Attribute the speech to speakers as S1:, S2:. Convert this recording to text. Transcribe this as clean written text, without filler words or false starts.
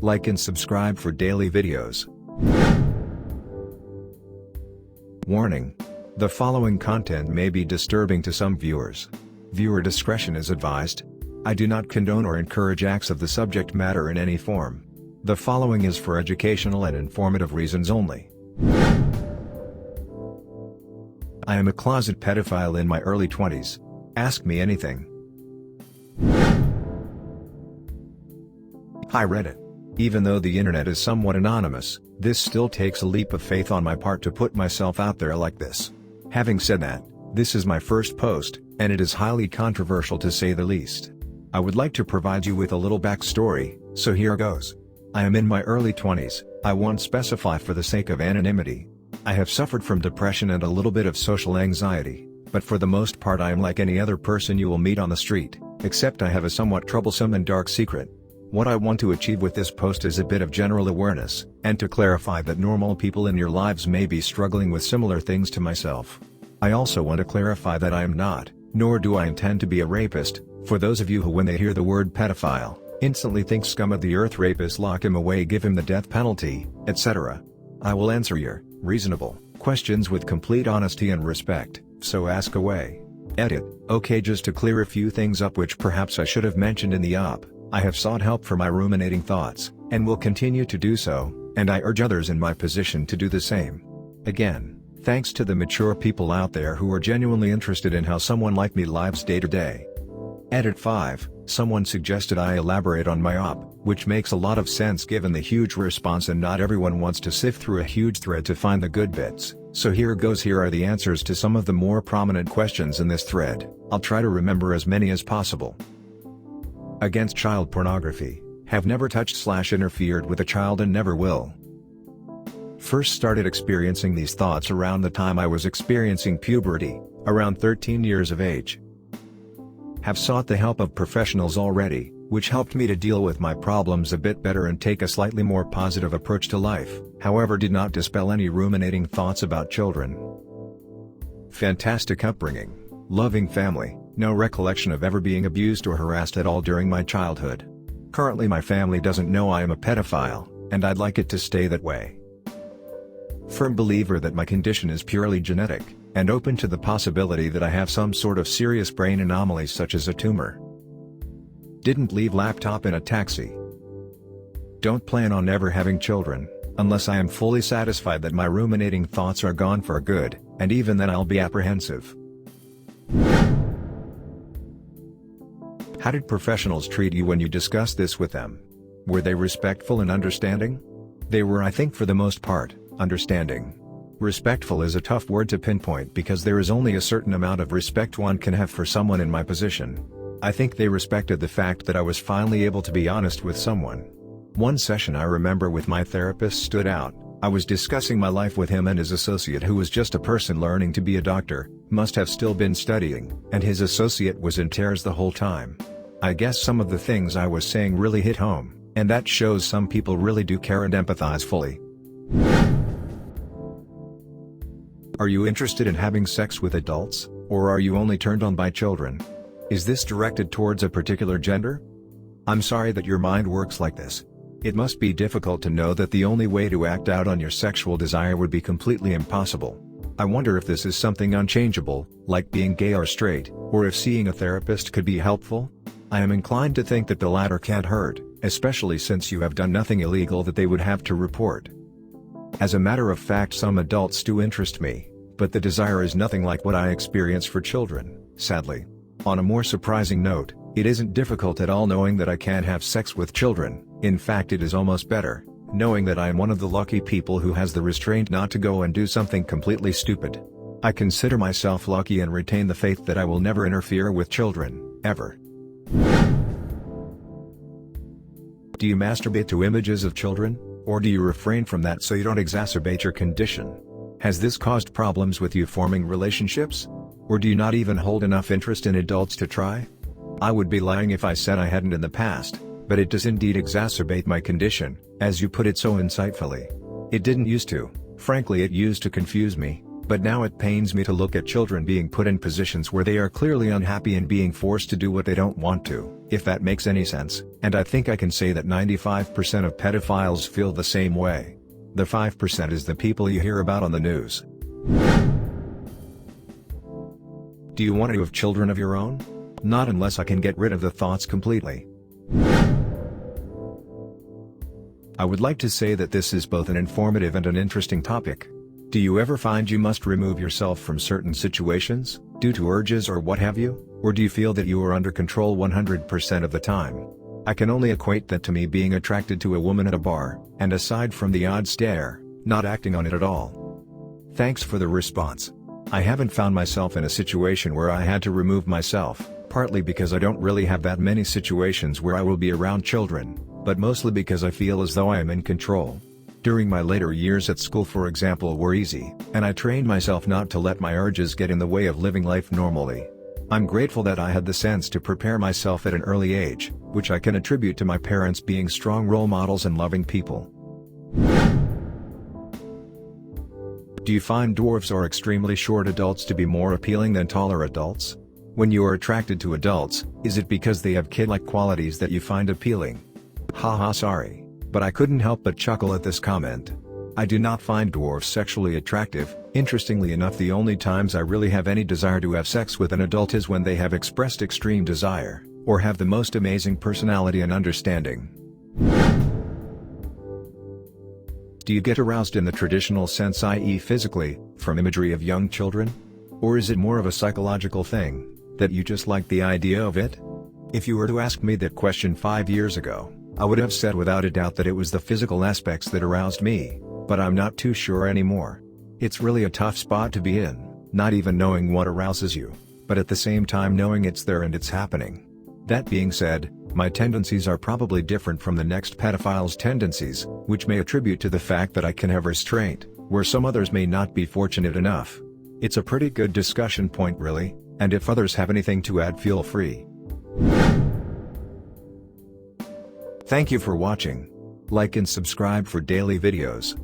S1: Like and subscribe for daily videos. Warning: the following content may be disturbing to some viewers. Viewer discretion is advised. I do not condone or encourage acts of the subject matter in any form. The following is for educational and informative reasons only. I am a closet pedophile in my early 20s. Ask me anything. Hi Reddit. Even though the internet is somewhat anonymous, this still takes a leap of faith on my part to put myself out there like this. Having said that, this is my first post, and it is highly controversial to say the least. I would like to provide you with a little backstory, so here goes. I am in my early 20s, I won't specify for the sake of anonymity. I have suffered from depression and a little bit of social anxiety, but for the most part I am like any other person you will meet on the street, except I have a somewhat troublesome and dark secret. What I want to achieve with this post is a bit of general awareness, and to clarify that normal people in your lives may be struggling with similar things to myself. I also want to clarify that I am not, nor do I intend to be a rapist, for those of you who when they hear the word pedophile, instantly think scum of the earth rapist, lock him away, give him the death penalty, etc. I will answer your reasonable questions with complete honesty and respect, so ask away. Edit. Okay, just to clear a few things up which perhaps I should have mentioned in the op. I have sought help for my ruminating thoughts, and will continue to do so, and I urge others in my position to do the same. Again, thanks to the mature people out there who are genuinely interested in how someone like me lives day to day. Edit 5, someone suggested I elaborate on my op, which makes a lot of sense given the huge response, and not everyone wants to sift through a huge thread to find the good bits, so here goes. Here are the answers to some of the more prominent questions in this thread. I'll try to remember as many as possible. Against child pornography, have never touched/interfered with a child and never will. First started experiencing these thoughts around the time I was experiencing puberty, around 13 years of age. Have sought the help of professionals already, which helped me to deal with my problems a bit better and take a slightly more positive approach to life, however did not dispel any ruminating thoughts about children. Fantastic upbringing, loving family, no recollection of ever being abused or harassed at all during my childhood. Currently my family doesn't know I am a pedophile, and I'd like it to stay that way. Firm believer that my condition is purely genetic, and open to the possibility that I have some sort of serious brain anomaly such as a tumor. Didn't leave laptop in a taxi. Don't plan on ever having children, unless I am fully satisfied that my ruminating thoughts are gone for good, and even then I'll be apprehensive. How did professionals treat you when you discussed this with them? Were they respectful and understanding? They were, I think, for the most part, understanding. Respectful is a tough word to pinpoint because there is only a certain amount of respect one can have for someone in my position. I think they respected the fact that I was finally able to be honest with someone. One session I remember with my therapist stood out. I was discussing my life with him and his associate, who was just a person learning to be a doctor, must have still been studying, and his associate was in tears the whole time. I guess some of the things I was saying really hit home, and that shows some people really do care and empathize fully. Are you interested in having sex with adults, or are you only turned on by children? Is this directed towards a particular gender? I'm sorry that your mind works like this. It must be difficult to know that the only way to act out on your sexual desire would be completely impossible. I wonder if this is something unchangeable, like being gay or straight, or if seeing a therapist could be helpful? I am inclined to think that the latter can't hurt, especially since you have done nothing illegal that they would have to report. As a matter of fact, some adults do interest me, but the desire is nothing like what I experience for children, sadly. On a more surprising note, it isn't difficult at all knowing that I can't have sex with children. In fact, it is almost better, knowing that I am one of the lucky people who has the restraint not to go and do something completely stupid. I consider myself lucky and retain the faith that I will never interfere with children, ever. Do you masturbate to images of children, or do you refrain from that so you don't exacerbate your condition? Has this caused problems with you forming relationships? Or do you not even hold enough interest in adults to try? I would be lying if I said I hadn't in the past, but it does indeed exacerbate my condition, as you put it so insightfully. It didn't used to, frankly it used to confuse me, But now it pains me to look at children being put in positions where they are clearly unhappy and being forced to do what they don't want to, if that makes any sense, and I think I can say that 95% of pedophiles feel the same way. The 5% is the people you hear about on the news. Do you want to have children of your own? Not unless I can get rid of the thoughts completely. I would like to say that this is both an informative and an interesting topic. Do you ever find you must remove yourself from certain situations, due to urges or what have you, or do you feel that you are under control 100% of the time? I can only equate that to me being attracted to a woman at a bar, and aside from the odd stare, not acting on it at all. Thanks for the response. I haven't found myself in a situation where I had to remove myself, partly because I don't really have that many situations where I will be around children, but mostly because I feel as though I am in control. During my later years at school, for example, were easy, and I trained myself not to let my urges get in the way of living life normally. I'm grateful that I had the sense to prepare myself at an early age, which I can attribute to my parents being strong role models and loving people. Do you find dwarfs or extremely short adults to be more appealing than taller adults? When you are attracted to adults, is it because they have kid-like qualities that you find appealing? Haha, sorry. But I couldn't help but chuckle at this comment. I do not find dwarfs sexually attractive. Interestingly enough, the only times I really have any desire to have sex with an adult is when they have expressed extreme desire, or have the most amazing personality and understanding. Do you get aroused in the traditional sense, i.e. physically, from imagery of young children? Or is it more of a psychological thing, that you just like the idea of it? If you were to ask me that question 5 years ago, I would have said without a doubt that it was the physical aspects that aroused me, but I'm not too sure anymore. It's really a tough spot to be in, not even knowing what arouses you, but at the same time knowing it's there and it's happening. That being said, my tendencies are probably different from the next pedophile's tendencies, which may attribute to the fact that I can have restraint, where some others may not be fortunate enough. It's a pretty good discussion point really, and if others have anything to add, feel free. Thank you for watching. Like and subscribe for daily videos.